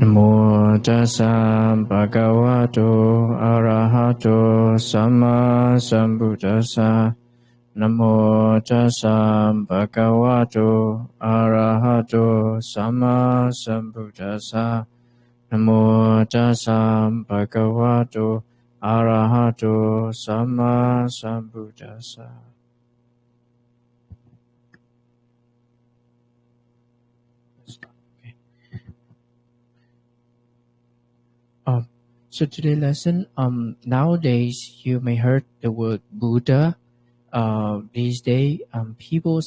Namo tassa bhagavato arahato samma sambuddhassa. Namo tassa bhagavato arahato samma sambuddhassa. Namo tassa bhagavato arahato samma sambuddhassa. So today's lesson, nowadays you may heard the word Buddha. These days, some people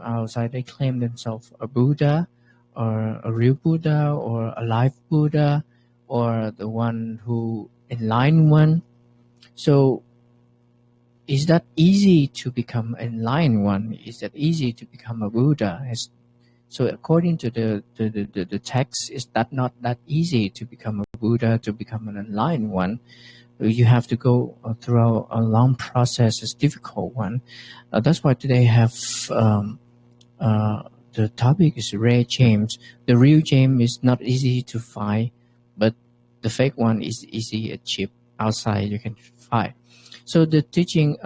outside, they claim themselves a Buddha, or a real Buddha, or a live Buddha, or the one who enlightened one. So is that easy to become an enlightened one? Is that easy to become a Buddha? So according to the text, it's not that easy to become a Buddha, to become an enlightened one. You have to go through a long process. It's a difficult one. That's why today I have the topic is rare gems. The real gem is not easy to find, but the fake one is easy and cheap. Outside you can find. So the teaching,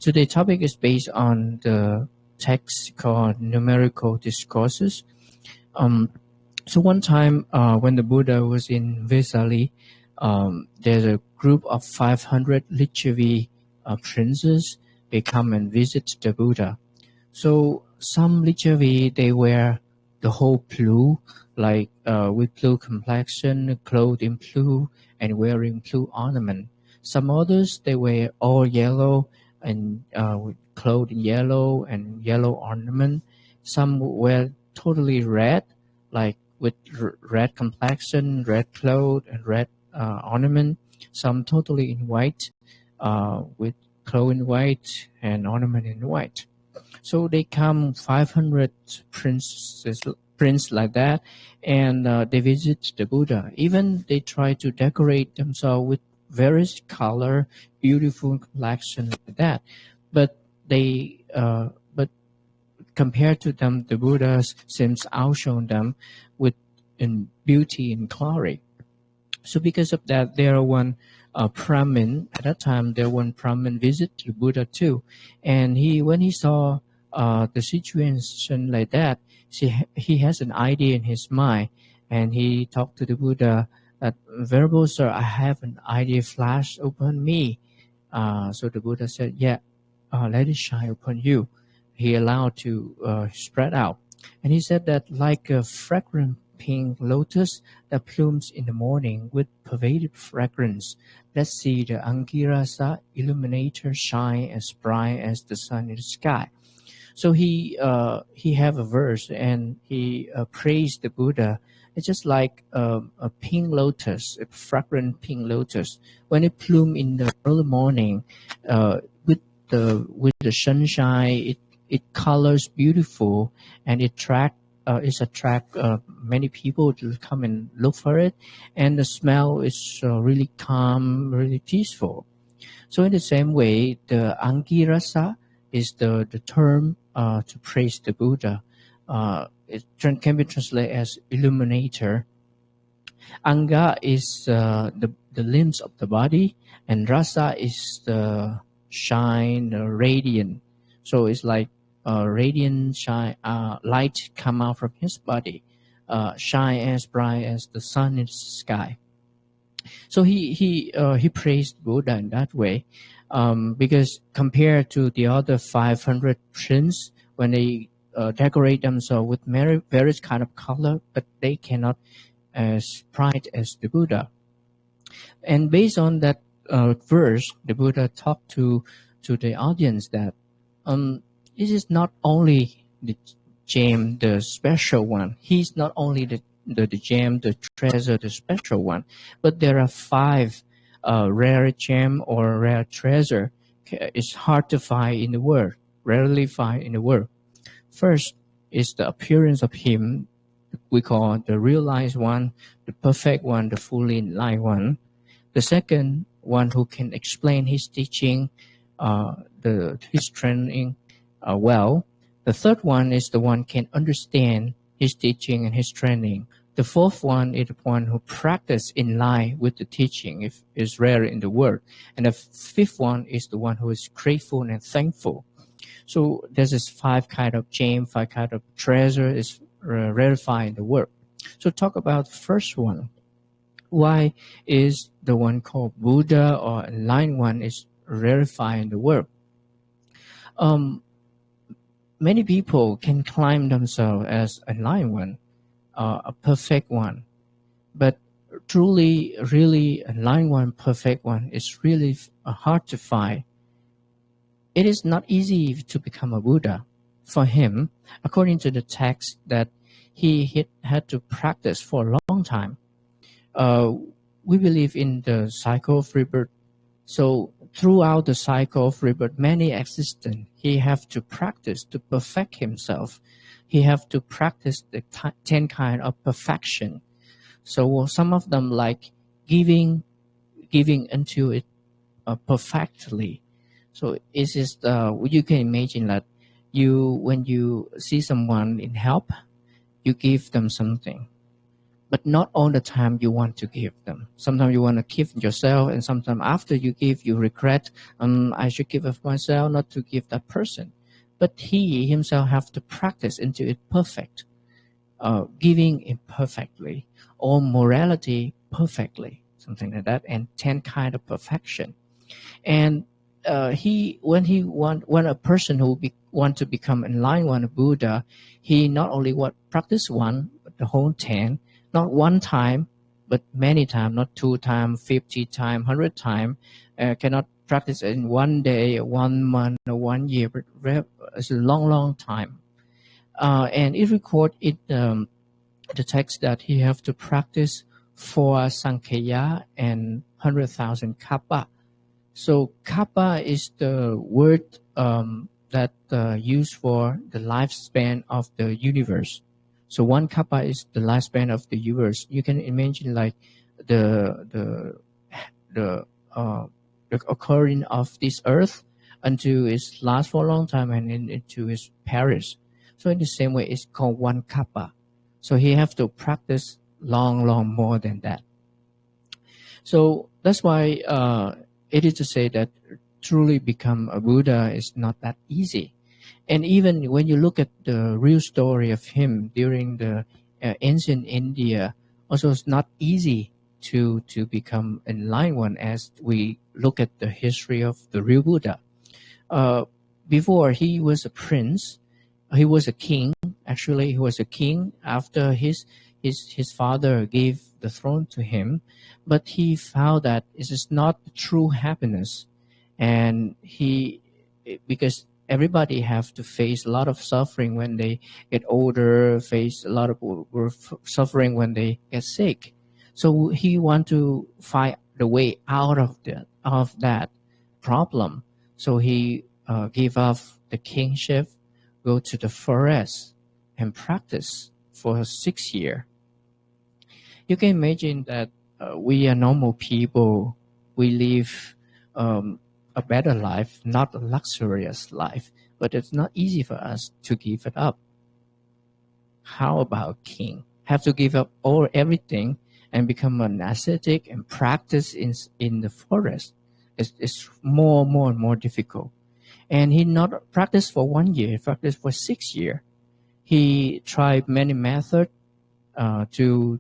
today's topic is based on the text called Numerical Discourses. So one time when the Buddha was in Vesali, there's a group of 500 Lichavi princes. They come and visit the Buddha. So some Lichavi, they wear the whole blue, like with blue complexion, clothed in blue, and wearing blue ornament. Some others, they wear all yellow and clothed in yellow and yellow ornament. Some wear totally red, like with red complexion, red clothes, and red ornament. Some totally in white, with clothes in white and ornament in white. So they come 500 prince like that, and they visit the Buddha. Even they try to decorate themselves with various color, beautiful complexion like that. But compared to them, the Buddha seems outshone them with in beauty and glory. So because of that, there one Brahmin at that time. There one Brahmin visit the Buddha too, and when he saw the situation like that, he has an idea in his mind, and he talked to the Buddha that, "Venerable sir, I have an idea flash upon me." So the Buddha said, "Yeah, let it shine upon you." He allowed to spread out, and he said that like a fragrant pink lotus that blooms in the morning with pervaded fragrance, let's see the Angirasa illuminator shine as bright as the sun in the sky. So he have a verse, and he praised the Buddha. It's just like a pink lotus, a fragrant pink lotus. When it blooms in the early morning, with the sunshine, it colors beautiful, and it attract many people to come and look for it, and the smell is really calm, really peaceful. So in the same way, the Angirasa is the term to praise the Buddha. It can be translated as illuminator. Anga is the limbs of the body, and rasa is the shine, the radiant. So it's like radiant shine, light come out from his body, shine as bright as the sun in the sky. So he praised Buddha in that way, because compared to the other 500 princes, when they decorate themselves with various kind of color, but they cannot as bright as the Buddha. And based on that verse, the Buddha talked to the audience that it is not only the gem, the special one. He's not only the gem, the treasure, the special one, but there are 5 rare gem or rare treasure. It's hard to find in the world, rarely find in the world. First is the appearance of him, we call the realized one, the perfect one, the fully enlightened one. The second one who can explain his teaching, his training well. The third one is the one can understand his teaching and his training. The fourth one is the one who practice in line with the teaching, if is rare in the world. And the fifth one is the one who is grateful and thankful. So there's this five kind of gem, five kind of treasure is rarefied in the world. So talk about the first one. Why is the one called Buddha or enlightened one is rarefied in the world? Many people can claim themselves as enlightened one, a perfect one, but truly, really enlightened one, perfect one is really hard to find. It is not easy to become a Buddha. For him, according to the text, that he had to practice for a long time. We believe in the cycle of rebirth. So throughout the cycle of rebirth, many existence, he have to practice to perfect himself. He have to practice the 10 kind of perfection. So some of them like giving into it perfectly. So it is you can imagine that when you see someone in help, you give them something, but not all the time you want to give them. Sometimes you want to give yourself, and sometimes after you give, you regret. I should give of myself, not to give that person. But he himself have to practice into it perfect, giving imperfectly, or morality perfectly, something like that, and 10 kind of perfection. And when a person who want to become enlightened one, a Buddha, he not only practice one, but the whole 10, not one time, but many times, not 2 times, 50 times, 100 times. Cannot practice in one day, 1 month, or 1 year, but it's a long time. And it records in the text that he have to practice for Sankhya and 100,000 kappa. So kappa is the word that used for the lifespan of the universe. So 1 kappa is the lifespan of the universe. You can imagine like the occurring of this earth until it lasts for a long time and into its perish. So in the same way, it's called 1 kappa. So he have to practice long more than that. So that's why it is to say that truly become a Buddha is not that easy. And even when you look at the real story of him during the ancient India, also it's not easy to become enlightened one as we look at the history of the real Buddha. Before he was a prince, he was a king. Actually, he was a king after his father gave the throne to him, but he found that it is not the true happiness, and because everybody have to face a lot of suffering when they get older, face a lot of suffering when they get sick. So he want to find the way out of that problem. So he gave up the kingship, go to the forest, and practice for 6 years. You can imagine that we are normal people. We live a better life, not a luxurious life, but it's not easy for us to give it up. How about king? Have to give up everything and become an ascetic and practice in the forest. It's more and more difficult. And he not practiced for 1 year, he practiced for 6 years. He tried many methods to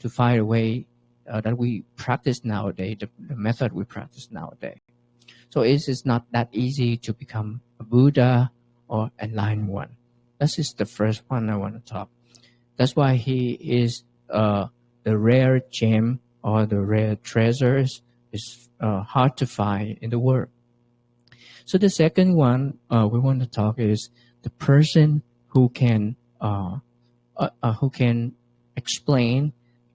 find a way that we practice nowadays, the method we practice nowadays. So it is not that easy to become a Buddha or enlightened one. This is the first one I want to talk. That's why he is the rare gem or the rare treasures is hard to find in the world. So the second one we want to talk is the person who can explain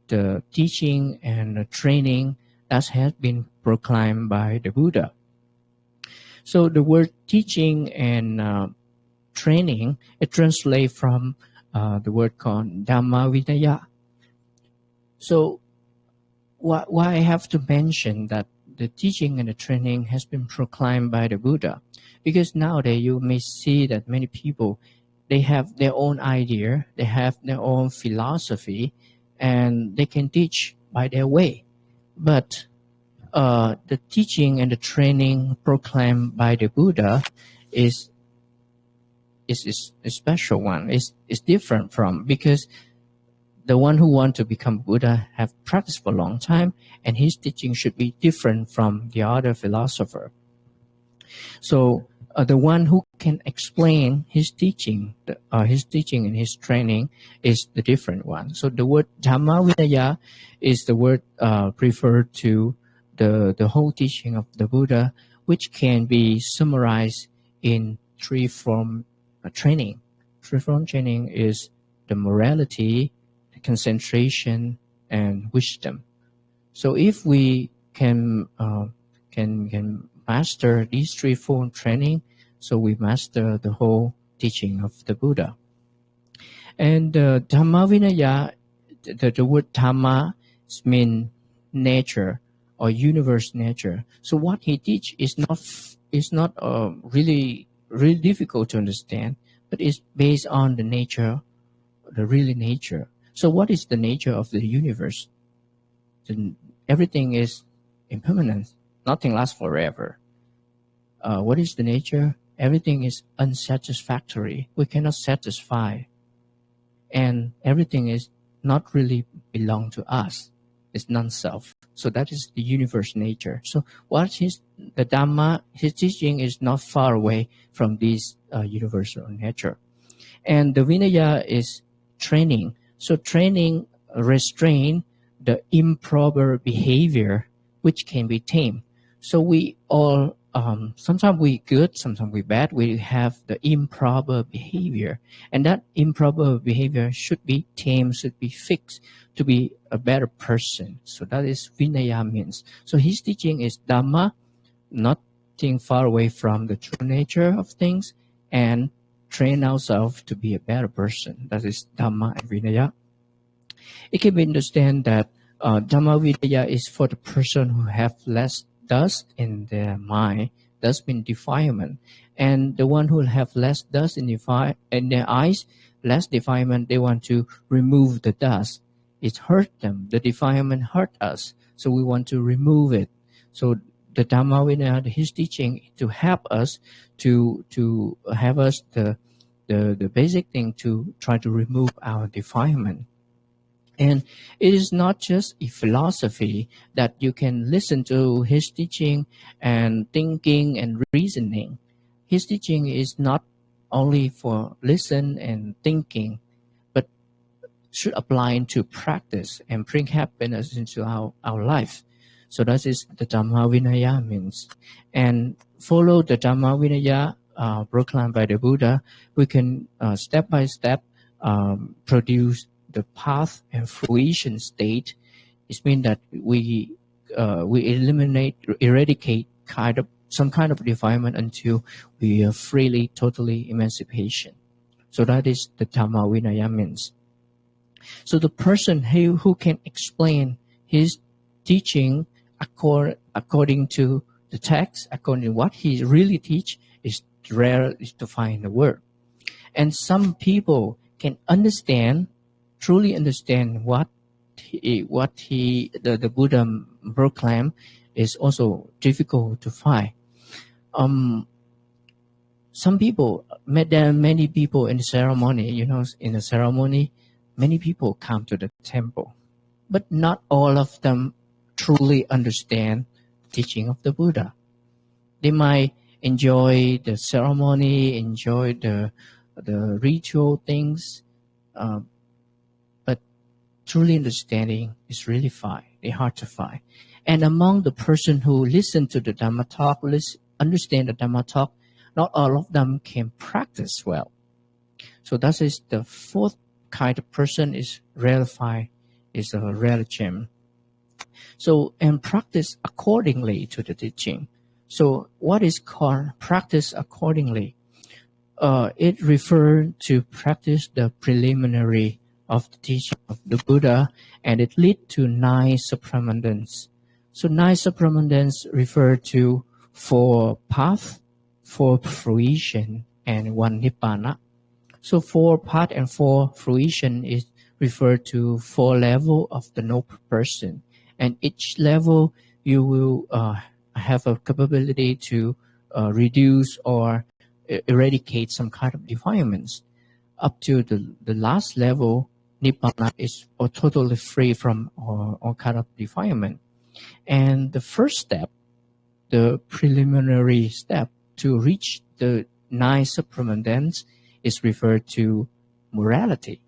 the teaching and the training that has been proclaimed by the Buddha. So the word teaching and training, it translates from the word called Dhamma Vinaya. So why I have to mention that the teaching and the training has been proclaimed by the Buddha? Because nowadays you may see that many people, they have their own idea, they have their own philosophy, and they can teach by their way. But the teaching and the training proclaimed by the Buddha is a special one. It's different from, because the one who want to become Buddha have practiced for a long time, and his teaching should be different from the other philosopher. So the one who can explain his teaching, and his training is the different one. So the word Dhamma Vinaya is the word referred to the whole teaching of the Buddha, which can be summarized in three form training. Three form training is the morality, the concentration, and wisdom. So if we can master these three form training, so we master the whole teaching of the Buddha. And Dhamma Vinaya, the word Dhamma means nature or universe nature. So what he teach is not really difficult to understand, but it's based on the nature, the really nature. So what is the nature of the universe? Everything is impermanent. Nothing lasts forever. What is the nature? Everything is unsatisfactory. We cannot satisfy. And everything is not really belong to us. It's non-self. So that is the universe nature. So the Dhamma, his teaching is not far away from this universal nature. And the Vinaya is training. So training restrain the improper behavior which can be tamed. So we all, sometimes we good, sometimes we bad. We have the improper behavior. And that improper behavior should be tamed, should be fixed to be a better person. So that is Vinaya means. So his teaching is Dhamma, nothing far away from the true nature of things, and train ourselves to be a better person. That is Dhamma and Vinaya. It can be understood that Dhamma Vinaya is for the person who have less dust in their mind, dust means defilement. And the one who have less dust in their eyes, less defilement, they want to remove the dust. It hurt them. The defilement hurt us. So we want to remove it. So the Dhamma Vinaya, his teaching, to help us to have us the basic thing to try to remove our defilement. And it is not just a philosophy that you can listen to his teaching and thinking and reasoning. His teaching is not only for listen and thinking, but should apply into practice and bring happiness into our life. So that is the Dhamma Vinaya means. And follow the Dhamma Vinaya proclaimed by the Buddha, we can step by step produce the path and fruition state. It means that we eradicate some kind of defilement until we are freely, totally emancipation. So that is the Dhamma Vinaya means. So the person who can explain his teaching according to the text, according to what he really teach, is rare to find in the world. And some people can truly understand what the Buddha proclaimed is also difficult to find. Some people, there are many people in the ceremony, in the ceremony, many people come to the temple, but not all of them truly understand the teaching of the Buddha. They might enjoy the ceremony, enjoy the ritual things, but truly understanding is really hard to find. And among the person who listen to the Dhamma talk, understand the Dhamma talk, not all of them can practice well. So that is the fourth kind of person is rarefied, is a rare gem. So, and practice accordingly to the teaching. So what is called practice accordingly? It refers to practice the preliminary of the teaching of the Buddha, and it leads to 9 supramundans. So 9 supramundans refer to 4 paths, 4 fruition, and 1 nibbana. So 4 path and 4 fruition is referred to 4 level of the noble person, and each level you will have a capability to reduce or eradicate some kind of defilements. Up to the last level, Nibbana is totally free from all kind of defilement. And the first step, the preliminary step to reach the 9 supplements is referred to morality.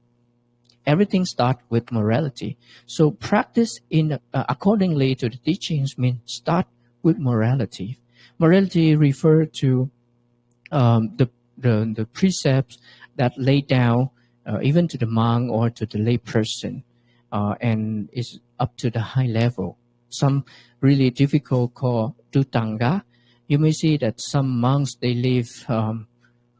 Everything starts with morality. So practice in accordingly to the teachings means start with morality. Morality refers to the precepts that lay down even to the monk or to the lay person, and is up to the high level. Some really difficult called Dutanga. You may see that some monks, they live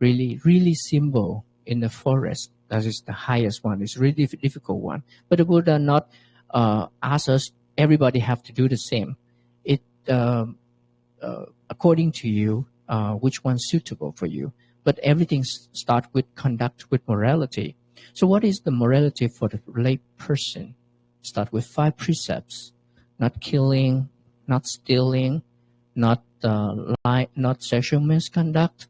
really simple in the forest. That is the highest one. It's really difficult one. But the Buddha not ask us, everybody have to do the same. It according to you, which one's suitable for you. But everything starts with conduct, with morality. So what is the morality for the lay person? Start with 5 precepts: not killing, not stealing, not not sexual misconduct,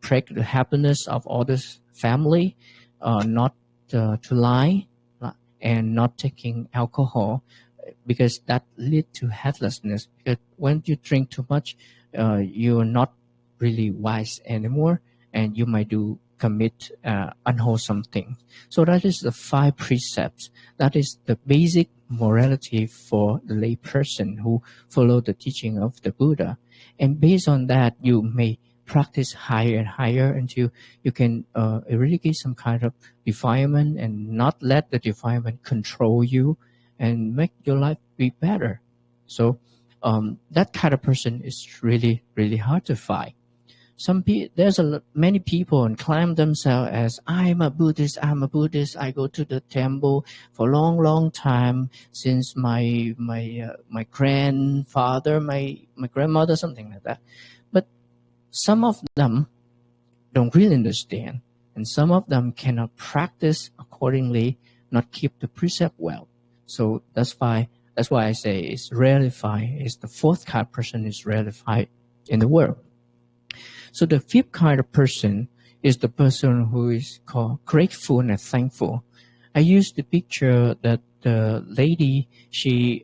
pray the happiness of others' family, not to lie, and not taking alcohol, because that lead to heedlessness. Because when you drink too much, you are not really wise anymore, and you might commit unwholesome things. So that is the 5 precepts. That is the basic morality for the lay person who follow the teaching of the Buddha. And based on that, you may practice higher and higher until you can eradicate some kind of defilement and not let the defilement control you and make your life be better. So that kind of person is really, really hard to find. There's many people and claim themselves as I'm a Buddhist. I go to the temple for a long time since my grandfather, my grandmother, something like that. But some of them don't really understand, and some of them cannot practice accordingly, not keep the precept well. So that's why I say it's rarefied. It's the 4th kind of person is rarefied in the world. So the 5th kind of person is the person who is called grateful and thankful. I use the picture that the lady, she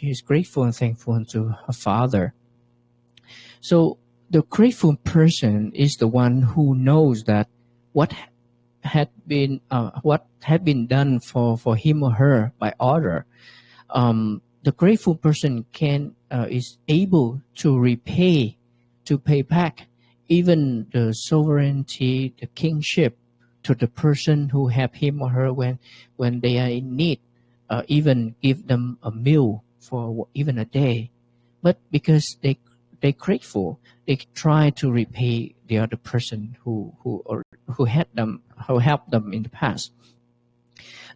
is grateful and thankful to her father. So the grateful person is the one who knows that what had been done for him or her by other. The grateful person is able to pay back even the sovereignty, the kingship, to the person who have him or her when they are in need, even give them a meal for even a day. But because they're grateful, they try to repay the other person who helped them in the past.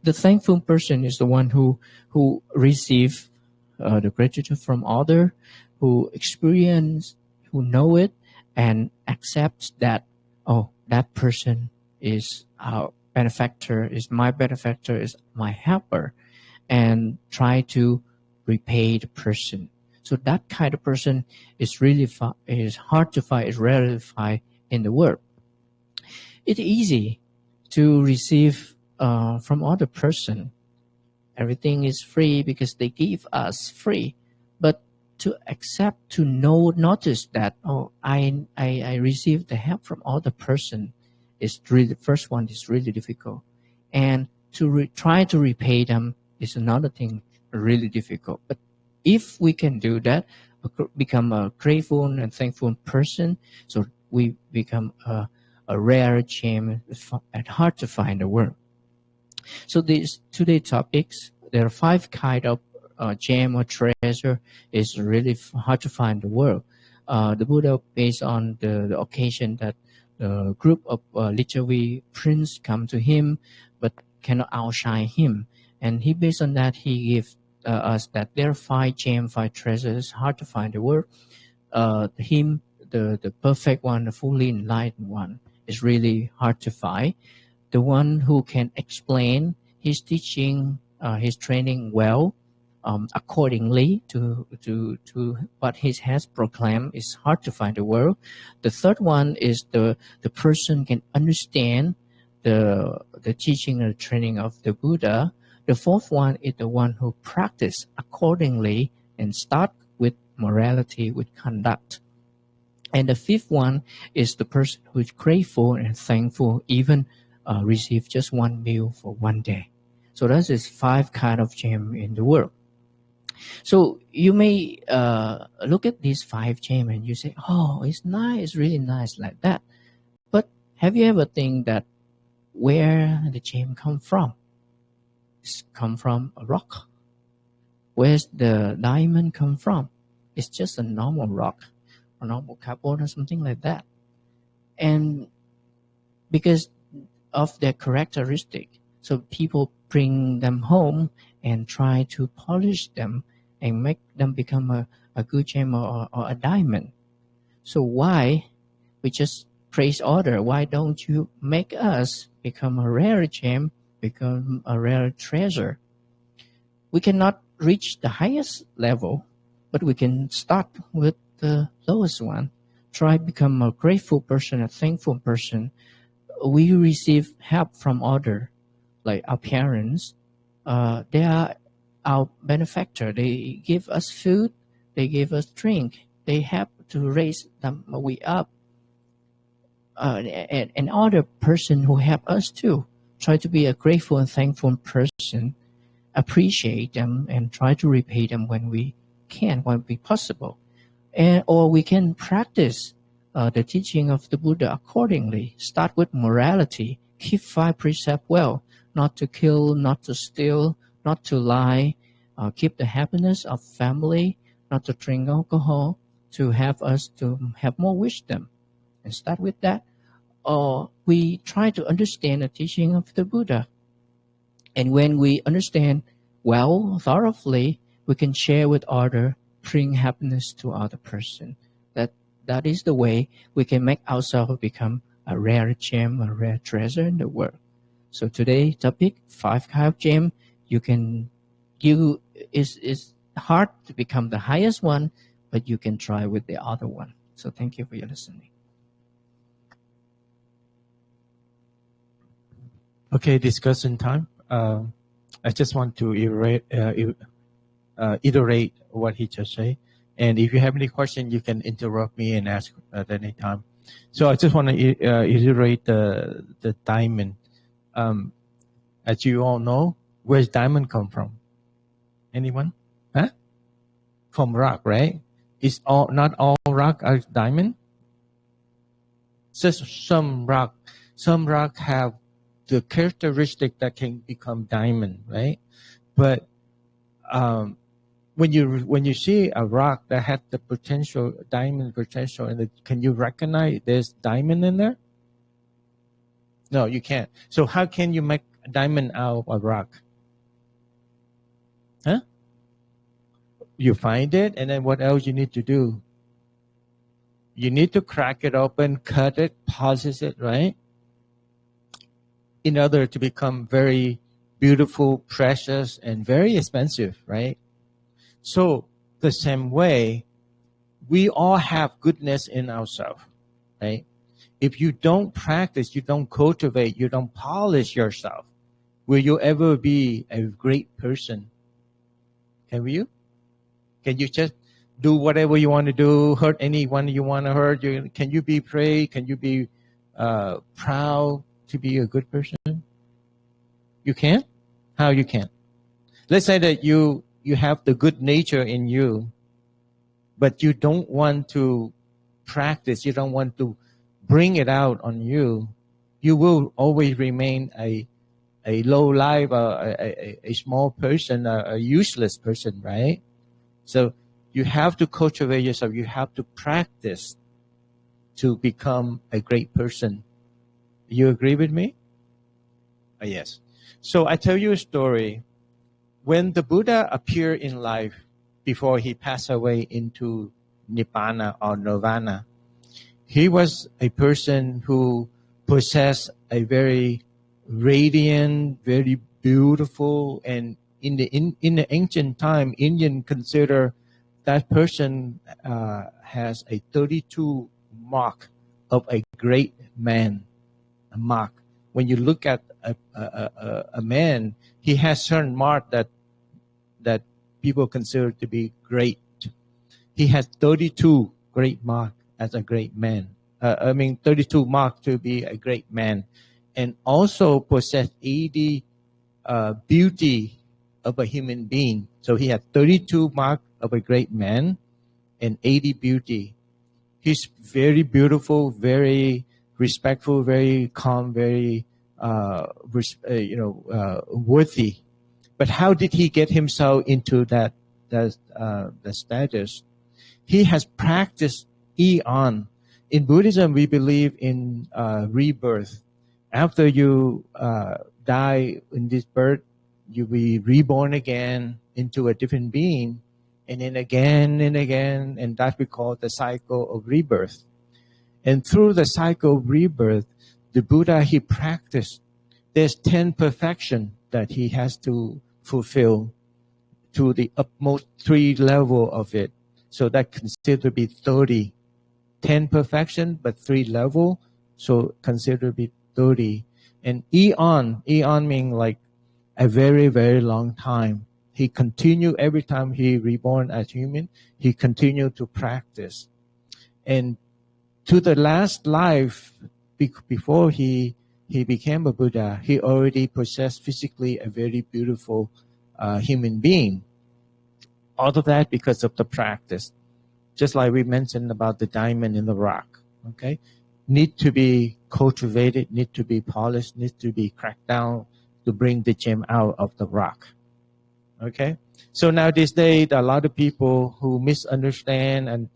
The thankful person is the one who receive the gratitude from other, who experience, who know it, and accepts that, oh, that person is our benefactor, is my benefactor, is my helper, and try to repay the person. So that kind of person is really is hard to find, is rarely find in the world. It's easy to receive from other person. Everything is free because they give us free. But to accept, to notice that, oh, I received the help from other person, is really, the first one is really difficult. And to try to repay them is another thing really difficult. But if we can do that, become a grateful and thankful person, so we become a rare gem and hard to find in the world. So these today's topics, there are 5 kind of gem or treasure is really hard to find in the world. The Buddha, based on the occasion that the group of literary prince come to him, but cannot outshine him, and he based on that he gives us that there are 5 gems, 5 treasures hard to find in the world. The perfect one, the fully enlightened one, is really hard to find. The one who can explain his teaching, his training well, accordingly to what he has proclaimed is hard to find in the world. The third one is the person can understand the teaching and the training of the Buddha. The fourth one is the one who practice accordingly and start with morality, with conduct. And the fifth one is the person who is grateful and thankful, even receive just one meal for one day. So that is 5 kind of gem in the world. So you may look at these 5 gems and you say, oh, it's nice, really nice like that. But have you ever think that where the gem come from? It's come from a rock. Where's the diamond come from? It's just a normal rock, a normal carbon or something like that. And because of their characteristic, so people bring them home and try to polish them and make them become a good gem or a diamond. So why we just praise order? Why don't you make us become a rare gem, become a rare treasure? We cannot reach the highest level, but we can start with the lowest one. Try become a grateful person, a thankful person. We receive help from others, like our parents. They are our benefactor. They give us food. They give us drink. They help to raise them we up. And other person who help us too. Try to be a grateful and thankful person. Appreciate them and try to repay them when we can, when we possible. Or we can practice the teaching of the Buddha accordingly. Start with morality. Keep 5 precepts well. Not to kill, not to steal, not to lie. Keep the happiness of family. Not to drink alcohol. To have us to have more wisdom. And start with that. Or we try to understand the teaching of the Buddha. And when we understand well, thoroughly, we can share with others, bring happiness to other person. That is the way we can make ourselves become a rare gem, a rare treasure in the world. So today's topic, 5 kind of gem. It's hard to become the highest one, but you can try with the other one. So thank you for your listening. Okay, discussion time. I just want to iterate what he just said. And if you have any question, you can interrupt me and ask at any time. So I just want to iterate the diamond. As you all know, where's diamond come from? Anyone? Huh? From rock, right? Not all rock are diamond. Just some rock. Some rock have the characteristic that can become diamond, right? But when you see a rock that had the potential, diamond potential, and can you recognize there's diamond in there? No, you can't. So how can you make a diamond out of a rock? Huh? You find it, and then what else you need to do? You need to crack it open, cut it, polish it, right? In order to become very beautiful, precious, and very expensive, right? So the same way, we all have goodness in ourselves, right? If you don't practice, you don't cultivate, you don't polish yourself, will you ever be a great person? Can you? Can you just do whatever you want to do, hurt anyone you want to hurt? Can you be brave? Can you be proud to be a good person? You can't? How you can't? Let's say that you have the good nature in you, but you don't want to practice, you don't want to bring it out on you. You will always remain a low life, a small person, a useless person, right? So you have to cultivate yourself. You have to practice to become a great person. You agree with me? Yes. So I tell you a story. When the Buddha appeared in life before he passed away into Nibbana or Nirvana, he was a person who possess a very radiant, very beautiful, and in the ancient time, Indian consider that person has a 32 mark of a great man. A mark. When you look at a man, he has certain mark that people consider to be great. He has 32 great mark as a great man. 32 mark to be a great man, and also possess 80 beauty of a human being. So he had 32 mark of a great man and 80 beauty. He's very beautiful, very respectful, very calm, very worthy. But how did he get himself into that the status? He has practiced eon. In Buddhism, we believe in rebirth. After you die in this birth, you be reborn again into a different being, and then again and again, and that we call the cycle of rebirth. And through the cycle of rebirth, the Buddha, he practiced. There's 10 perfection that he has to fulfill to the utmost 3 level of it. So that considered to be 30. 10 perfection, but 3 level, so considered to be 30. And eon means like a very, very long time. He continued every time he reborn as human, he continued to practice. And to the last life, before he became a Buddha, he already possessed physically a very beautiful human being. All of that because of the practice. Just like we mentioned about the diamond in the rock, okay? Need to be cultivated, need to be polished, need to be cracked down to bring the gem out of the rock, okay? So now this day, there are a lot of people who misunderstand and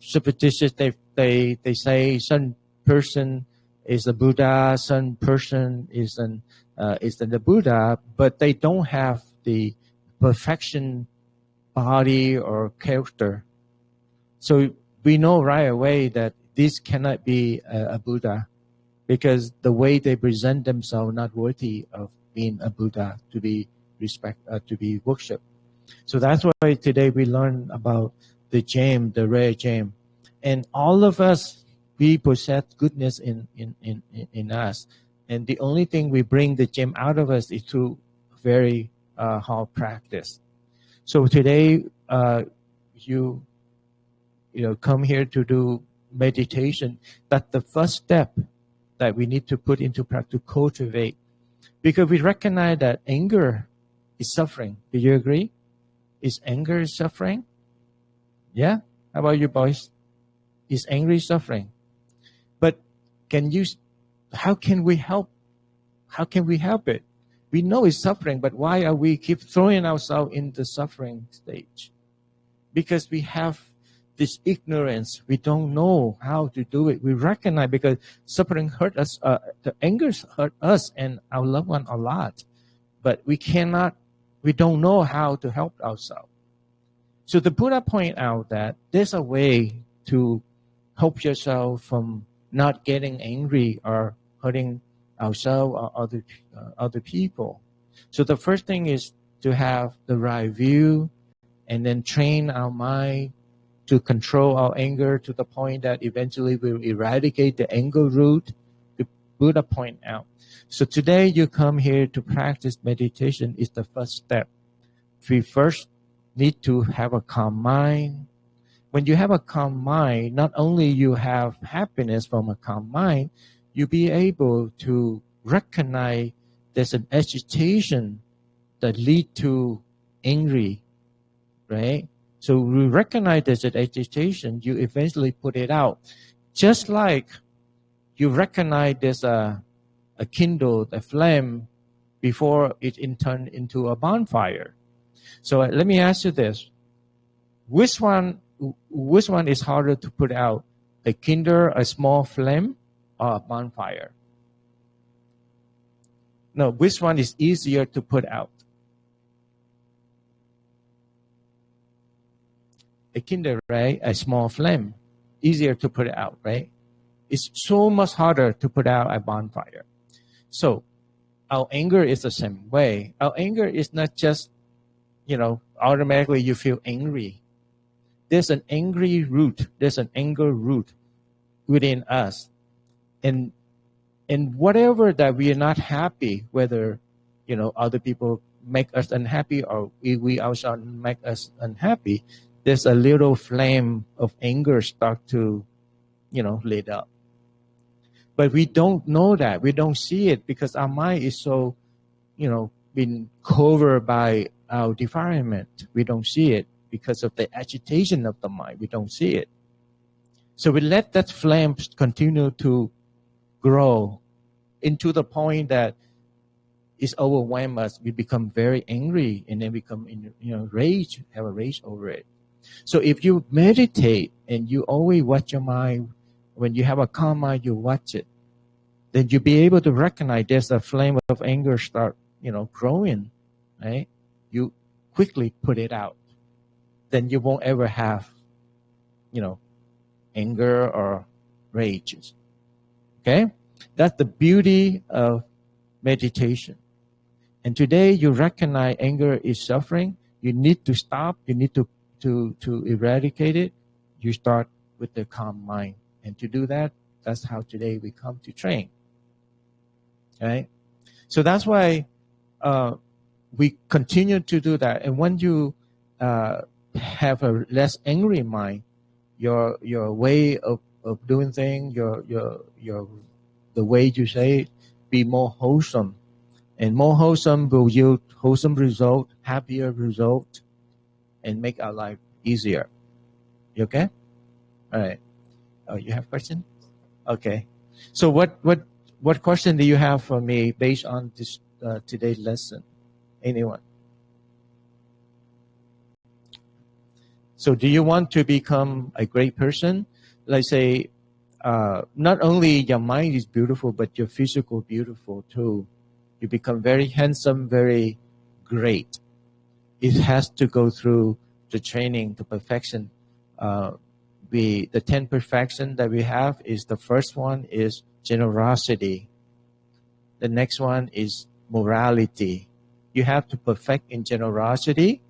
superstitious. They say some person is a Buddha, some person is the Buddha, but they don't have the perfection body or character. So we know right away that this cannot be a Buddha, because the way they present themselves not worthy of being a Buddha to be to be worshipped. So that's why today we learn about the gem, the rare gem, and all of us, we possess goodness in us, and the only thing we bring the gem out of us is through very hard practice. So today, you come here to do meditation. That's the first step that we need to put into practice to cultivate, because we recognize that anger is suffering. Do you agree? Is anger suffering? Yeah. How about you, boys? Is anger suffering? But how can we help? How can we help it? We know it's suffering, but why are we keep throwing ourselves in the suffering stage? Because we have this ignorance. We don't know how to do it. We recognize because suffering hurt us, the anger hurt us and our loved one a lot. But we don't know how to help ourselves. So the Buddha point out that there's a way to help yourself from not getting angry or hurting ourselves or other people. So the first thing is to have the right view, and then train our mind to control our anger to the point that eventually we'll eradicate the anger root, the Buddha point out. So today you come here to practice meditation is the first step. We first need to have a calm mind. When you have a calm mind, not only you have happiness from a calm mind, you'll be able to recognize there's an agitation that lead to angry, right? So we recognize there's an agitation, you eventually put it out. Just like you recognize there's a kindle, a flame, before it turn into a bonfire. So let me ask you this. Which one is harder to put out? A kindle, a small flame, or a bonfire? No, which one is easier to put out? A kindle, right? A small flame. Easier to put it out, right? It's so much harder to put out a bonfire. So our anger is the same way. Our anger is not just, automatically you feel angry. There's an angry root. There's an anger root within us. And whatever that we are not happy, whether, other people make us unhappy or we ourselves make us unhappy, there's a little flame of anger start to, lit up. But we don't know that. We don't see it because our mind is so, been covered by our defilement. We don't see it because of the agitation of the mind. We don't see it. So we let that flame continue to grow into the point that it's overwhelmed us. We become very angry and then become rage, have a rage over it. So if you meditate and you always watch your mind, when you have a calm mind, you watch it, then you'll be able to recognize there's a flame of anger start, growing, right? You quickly put it out. Then you won't ever have, anger or rage. Okay? That's the beauty of meditation. And today you recognize anger is suffering. You need to stop. You need to eradicate it. You start with the calm mind. And to do that, that's how today we come to train. Right? So that's why we continue to do that. And when you have a less angry mind, your way of doing things, the way you say it, be more wholesome. And more wholesome will yield wholesome result, happier result, and make our life easier. You okay? All right. Oh, you have a question? Okay. So what question do you have for me based on this today's lesson? Anyone? So do you want to become a great person? Like say, not only your mind is beautiful, but your physical beautiful too. You become very handsome, very great. It has to go through the training, the perfection. The 10 perfection that we have is the first one is generosity. The next one is morality. You have to perfect in generosity.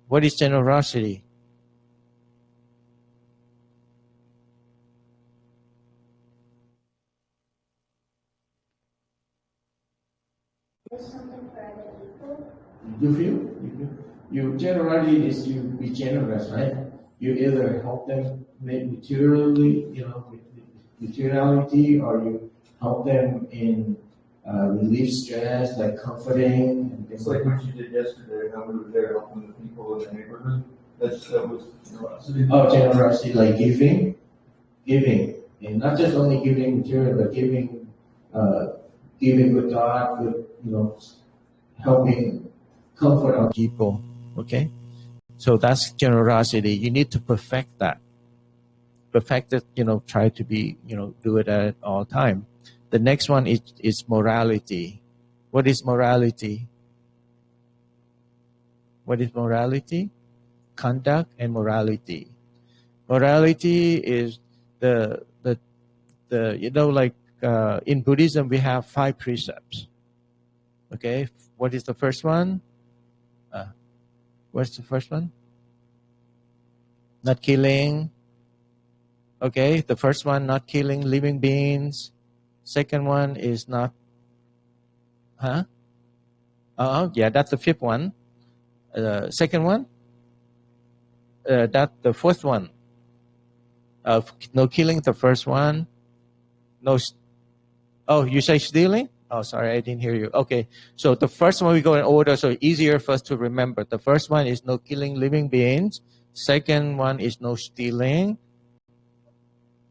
What is generosity? Something for other people. You feel? You generally is you be generous, right? You either help them materially, with materiality, or you help them in relieve stress, like comforting and things It's like like what you did yesterday, how we were there helping the people in the neighborhood. That was generosity. Oh, generosity, like giving, and not just only giving material, but giving with God, with helping comfort our people. Okay, so that's generosity. You need to perfect that. Perfect it. Try to be. Do it at all time. The next one is morality. What is morality? What is morality? Conduct and morality. Morality is the like in Buddhism we have 5 precepts. Okay, what is the first one? What's the first one? Not killing. Okay, the first one, not killing living beings. Second one is not. Yeah, that's the 5th one. Second one. That's the 4th one. No killing, the first one. No. Oh, you say stealing? Oh, sorry, I didn't hear you. Okay, so the first one we go in order, so easier for us to remember. The first one is no killing living beings. Second one is no stealing.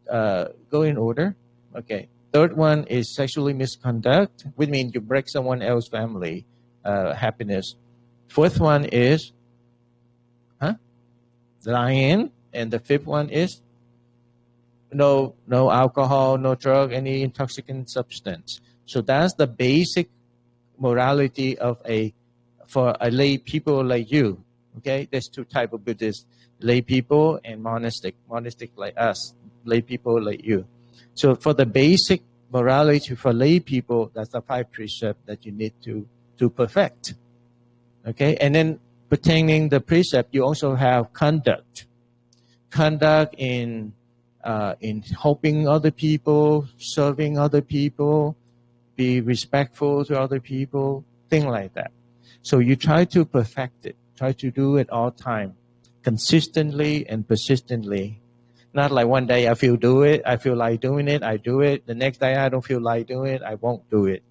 Go in order. Okay. Third one is sexually misconduct, which means you break someone else's family happiness. Fourth one is lying, and the 5th one is no alcohol, no drug, any intoxicant substance. So that's the basic morality for a lay people like you. Okay, there's 2 types of Buddhists: lay people and monastic. Monastic like us, lay people like you. So for the basic morality for lay people, that's the 5 precepts that you need to perfect. Okay, and then pertaining the precept, you also have conduct. Conduct in helping other people, serving other people, be respectful to other people, things like that. So you try to perfect it. Try to do it all time, consistently and persistently. Not like one day I feel like doing it, I do it. The next day I don't feel like doing it, I won't do it.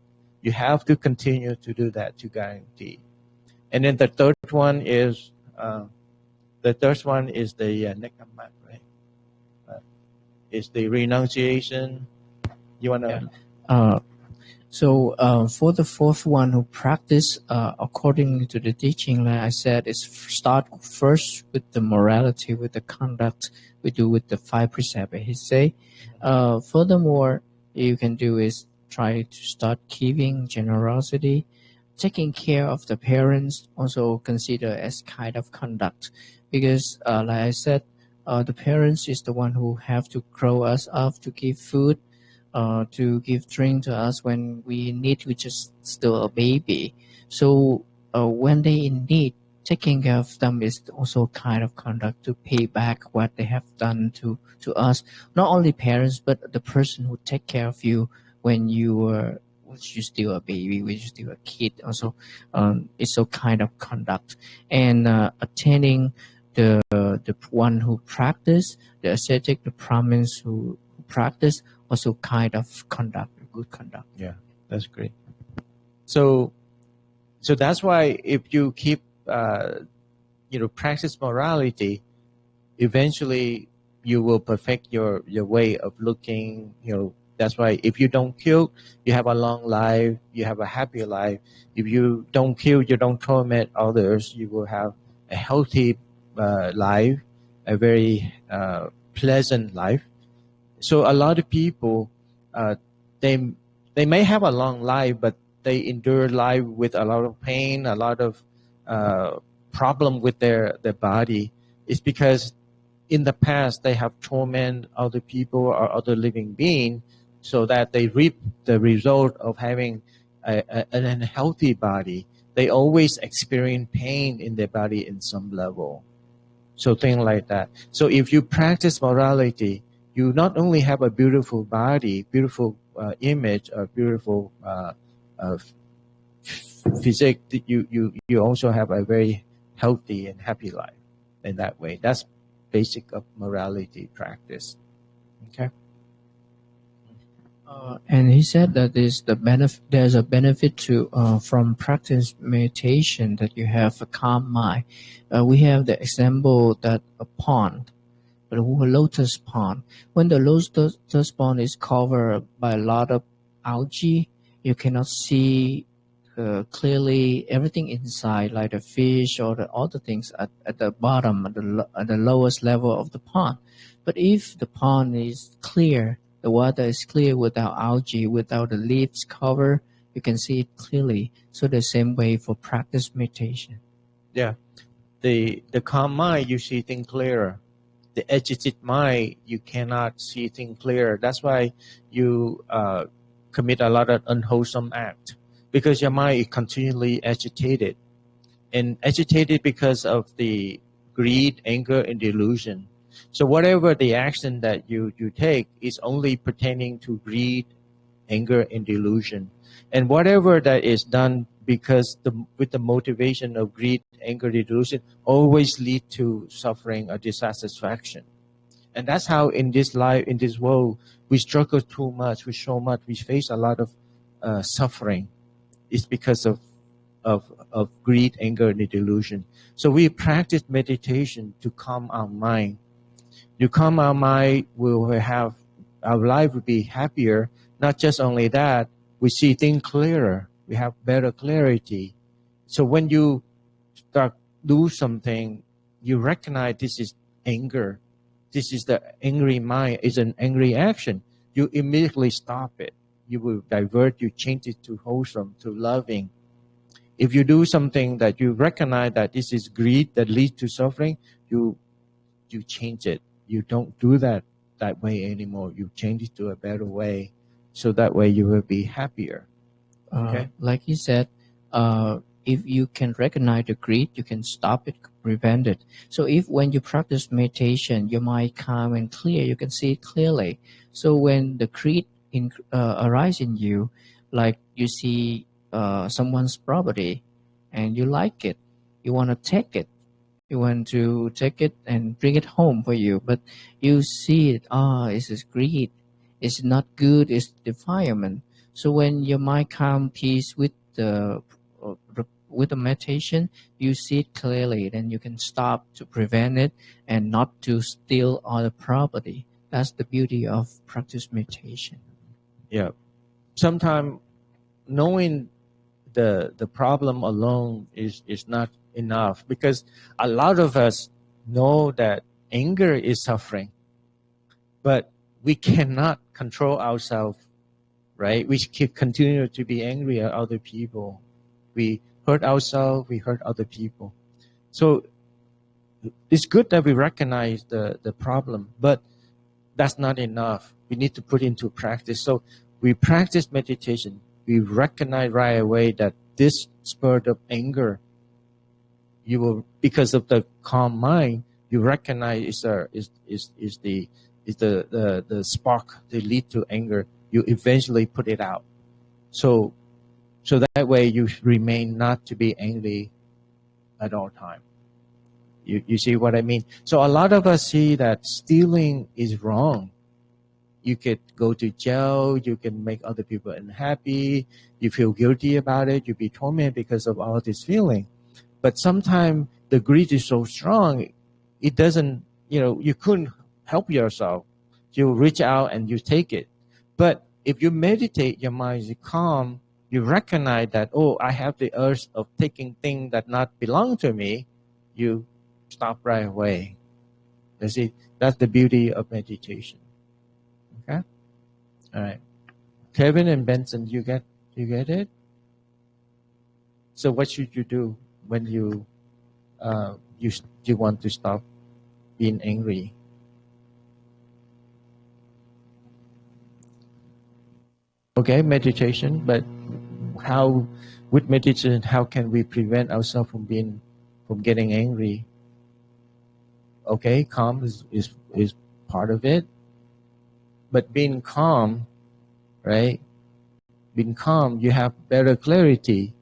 You have to continue to do that to guarantee. And then the third one is the nekamat, right? Is the renunciation. You wanna? Yeah. So for the fourth one who practice according to the teaching, like I said, is start first with the morality, with the conduct we do with the 5 precepts. He say, furthermore, you can do is try to start giving generosity, taking care of the parents. Also consider as kind of conduct, because like I said, the parents is the one who have to grow us up, to give food, to give drink to us when we need, we just still a baby. So when they in need, taking care of them is also kind of conduct to pay back what they have done to us. Not only parents, but the person who take care of you when you were still a baby, when you still a kid. Also, it's a kind of conduct. And attaining the one who practice the ascetic, the Brahmins who practice, also kind of conduct, good conduct. Yeah, that's great. So that's why if you keep practice morality, eventually you will perfect your way of looking. That's why if you don't kill, you have a long life, you have a happy life. If you don't kill, you don't torment others, you will have a healthy life, a very pleasant life. So a lot of people, they may have a long life, but they endure life with a lot of pain, a lot of problem with their body. It's because in the past they have tormented other people or other living beings, so that they reap the result of having an unhealthy body. They always experience pain in their body in some level. So things like that. So if you practice morality, you not only have a beautiful body, beautiful image, or beautiful physique, you also have a very healthy and happy life in that way. That's basic of morality practice. Okay. And he said that there's a benefit to from practice meditation, that you have a calm mind. We have the example that a pond, a lotus pond. When the lotus pond is covered by a lot of algae, you cannot see clearly everything inside, like the fish or the other things at the bottom, at the lowest level of the pond. But if the pond is clear, the water is clear without algae, without the leaves cover, you can see it clearly. So the same way for practice meditation. Yeah. The calm mind, you see things clearer. The agitated mind, you cannot see things clearer. That's why you commit a lot of unwholesome act, because your mind is continually agitated. And agitated because of the greed, anger, and delusion. So whatever the action that you take is only pertaining to greed, anger, and delusion. And whatever that is done because with the motivation of greed, anger, delusion, always lead to suffering or dissatisfaction. And that's how in this life, in this world, we struggle too much, we face a lot of suffering. It's because of greed, anger, and delusion. So we practice meditation to calm our mind. You calm our mind, our life will be happier. Not just only that, we see things clearer. We have better clarity. So when you start do something, you recognize this is anger. This is the angry mind, is an angry action. You immediately stop it. You will divert, you change it to wholesome, to loving. If you do something that you recognize that this is greed that leads to suffering, you change it. You don't do that that way anymore. You change it to a better way, so that way you will be happier. Okay. Like you said, if you can recognize the greed, you can stop it, prevent it. So if when you practice meditation, your mind calm and clear, you can see it clearly. So when the greed arise in you, like you see someone's property and you like it, you want to take it. You want to take it and bring it home for you, but you see it, it's greed. It's not good, it's defilement. So when your mind calm peace uh, with the meditation, you see it clearly, then you can stop to prevent it and not to steal other property. That's the beauty of practice meditation. Yeah. Sometimes knowing the problem alone is not enough, because a lot of us know that anger is suffering, but we cannot control ourselves, right? We keep continue to be angry at other people. We hurt ourselves, we hurt other people. So it's good that we recognize the problem, but that's not enough. We need to put into practice. So we practice meditation. We recognize right away that this spurt of anger, you will, because of the calm mind, you recognize is the spark that lead to anger. You eventually put it out. So that way you remain not to be angry at all time. You see what I mean? So a lot of us see that stealing is wrong. You could go to jail, you can make other people unhappy, you feel guilty about it, you be tormented because of all this feeling. But sometimes the greed is so strong, it doesn't, you couldn't help yourself. You reach out and you take it. But if you meditate, your mind is calm, you recognize that, oh, I have the urge of taking things that not belong to me, you stop right away. You see, that's the beauty of meditation. Okay? All right. Kevin and Benson, you get it? So what should you do when you want to stop being angry? Okay, meditation, but how, with meditation, how can we prevent ourselves from getting angry? Okay, calm is part of it. But being calm, right? Being calm, you have better clarity.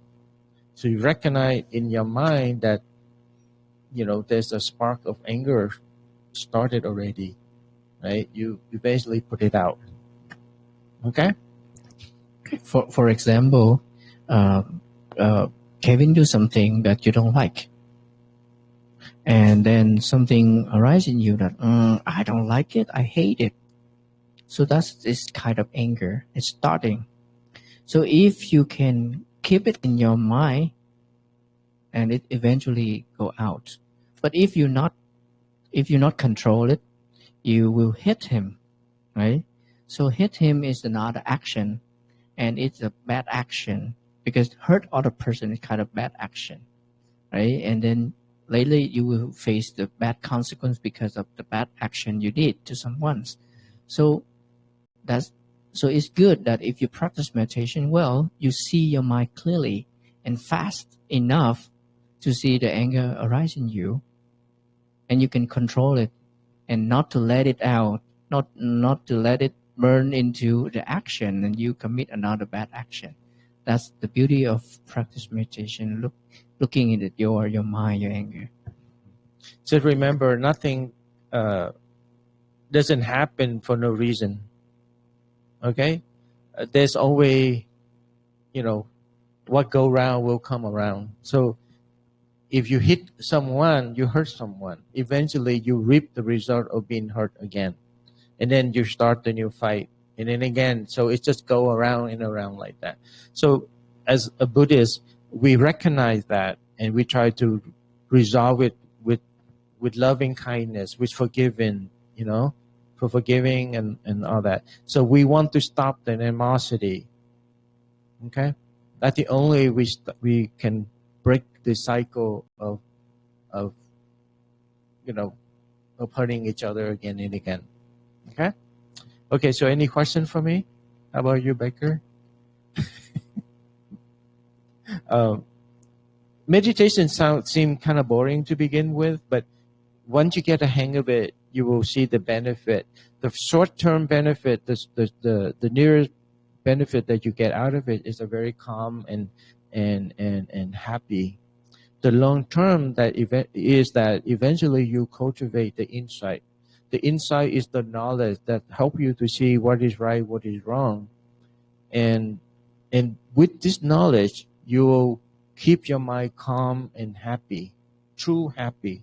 So you recognize in your mind that, there's a spark of anger started already, right? You basically put it out. Okay? For example, Kevin do something that you don't like, and then something arises in you that I don't like it, I hate it. So that's this kind of anger. It's starting. So if you can keep it in your mind, and it eventually go out. But if you not control it, you will hit him, right? So hit him is another action, and it's a bad action because hurt other person is kind of bad action, right? And then later you will face the bad consequence because of the bad action you did to someone. So it's good that if you practice meditation well, you see your mind clearly and fast enough to see the anger arise in you, and you can control it and not to let it out, not to let it burn into the action and you commit another bad action. That's the beauty of practice meditation, looking at your mind, your anger. Just remember, nothing doesn't happen for no reason. Okay? There's always, what go around will come around. So if you hit someone, you hurt someone. Eventually, you reap the result of being hurt again. And then you start the new fight. And then again, so it just go around and around like that. So as a Buddhist, we recognize that and we try to resolve it with loving kindness, with forgiving, for forgiving and all that. So we want to stop the animosity. Okay? That's the only way we can break the cycle of hurting each other again and again. Okay? Okay, so any question for me? How about you, Baker? Meditation seem kind of boring to begin with, but once you get a hang of it, you will see the benefit. The short-term benefit, the nearest benefit that you get out of it is a very calm and happy. The long-term is that eventually you cultivate the insight. The insight is the knowledge that help you to see what is right, what is wrong, and with this knowledge, you will keep your mind calm and happy, true happy,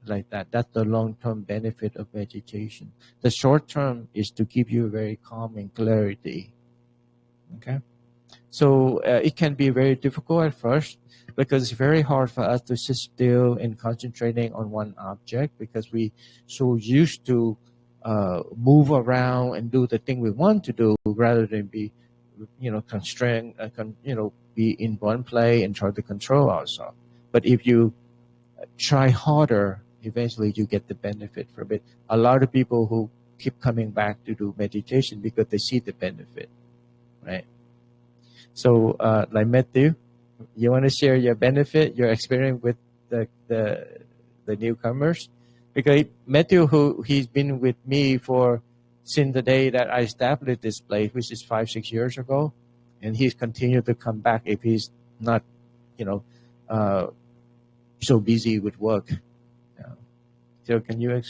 like that. That's the long-term benefit of meditation. The short-term is to keep you very calm and clarity. Okay, so it can be very difficult at first because it's very hard for us to sit still and concentrating on one object because we so used to move around and do the thing we want to do rather than be, constrained, be in one place and try to control ourselves. But if you try harder, eventually you get the benefit from it. A lot of people who keep coming back to do meditation because they see the benefit, right? So, like Matthew, you want to share your benefit, your experience with the newcomers? Because Matthew, he's been with me since the day that I established this place, which is 5-6 years ago, and he's continued to come back if he's not, so busy with work. So can you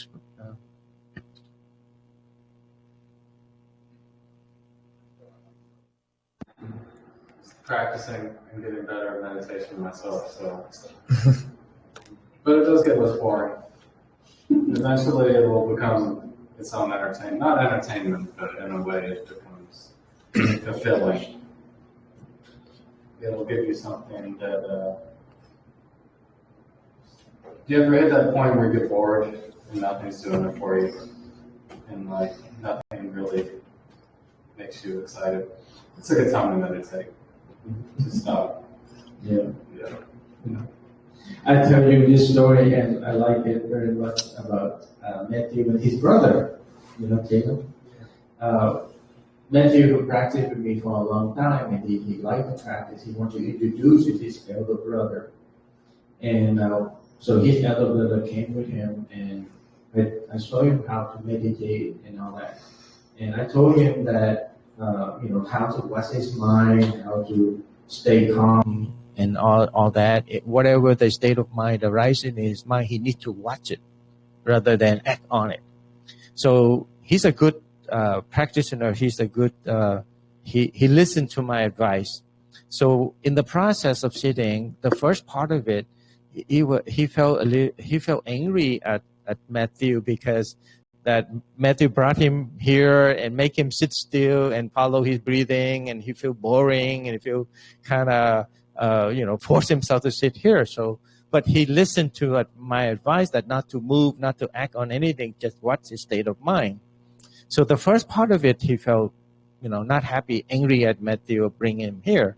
practicing and getting better at meditation myself, so but it does get less boring. Eventually it will become its own entertainment. Not entertainment, but in a way it becomes fulfilling. It'll give you something that do you ever hit that point where you get bored and nothing's doing it for you? And like nothing really makes you excited. It's a good time to meditate. To stop. Yeah. I tell you this story, and I like it very much about Matthew and his brother. Jacob. Matthew practiced with me for a long time, and he liked to practice. He wanted to introduce his elder brother, and so his elder brother came with him, and I showed him how to meditate and all that. And I told him that how to watch his mind, how to stay calm, and all that. Whatever the state of mind arises in his mind, he needs to watch it rather than act on it. So he's a good practitioner. He's a good. He listened to my advice. So in the process of sitting, the first part of it, he felt angry at Matthew because that Matthew brought him here and make him sit still and follow his breathing, and he feel boring and he feel kind of force himself to sit here. So, but he listened to my advice that not to move, not to act on anything, just watch his state of mind. So the first part of it, he felt, not happy, angry at Matthew bring him here.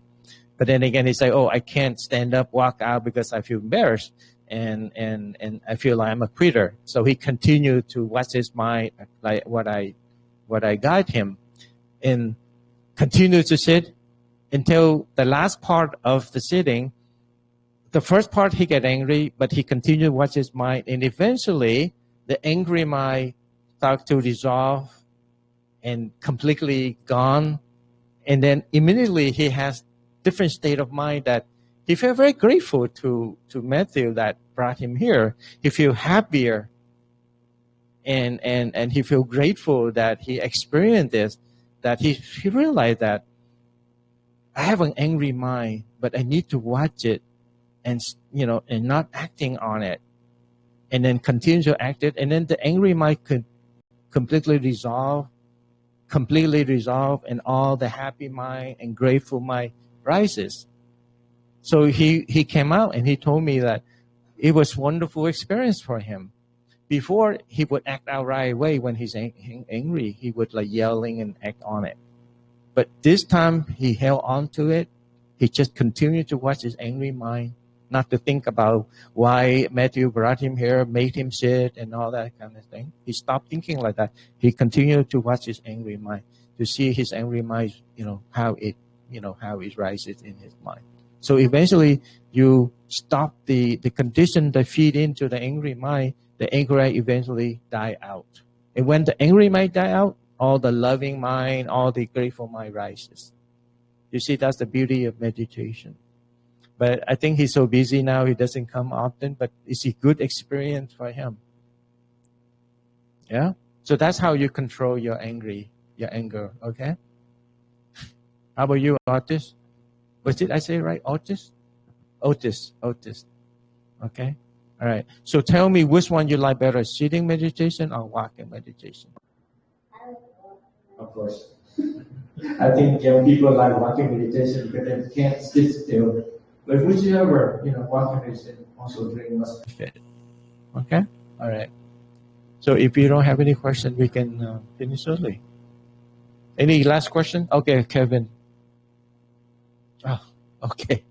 But then again, he said, "Oh, I can't stand up, walk out because I feel embarrassed." And I feel like I'm a quitter. So he continued to watch his mind, like what I guide him, and continued to sit until the last part of the sitting. The first part he get angry, but he continued to watch his mind, and eventually the angry mind started to dissolve and completely gone. And then immediately he has different state of mind that he felt very grateful to Matthew that brought him here. He feel happier, and he feel grateful that he experienced this. That he realized that I have an angry mind, but I need to watch it, and not acting on it, and then continue to act it, and then the angry mind could completely resolve, and all the happy mind and grateful mind rises. So he came out and he told me that it was a wonderful experience for him. Before, he would act out right away when he's angry. He would like yelling and act on it. But this time he held on to it. He just continued to watch his angry mind not to think about why Matthew brought him here, made him sit, and all that kind of thing. He stopped thinking like that. He continued to watch his angry mind, to see his angry mind, how it rises in his mind. So eventually, you stop the condition that feed into the angry mind. The angry eventually die out. And when the angry mind die out, all the loving mind, all the grateful mind rises. You see, that's the beauty of meditation. But I think he's so busy now, he doesn't come often, but it's a good experience for him. Yeah? So that's how you control your anger, okay? How about you, Otis? Did I say it right? Otis. Okay? All right. So tell me which one you like better, sitting meditation or walking meditation? Of course. I think young people like walking meditation because they can't sit still. But whichever, walking meditation also bring us benefit. Okay? All right. So if you don't have any question, we can finish early. Any last question? Okay, Kevin. Oh, okay.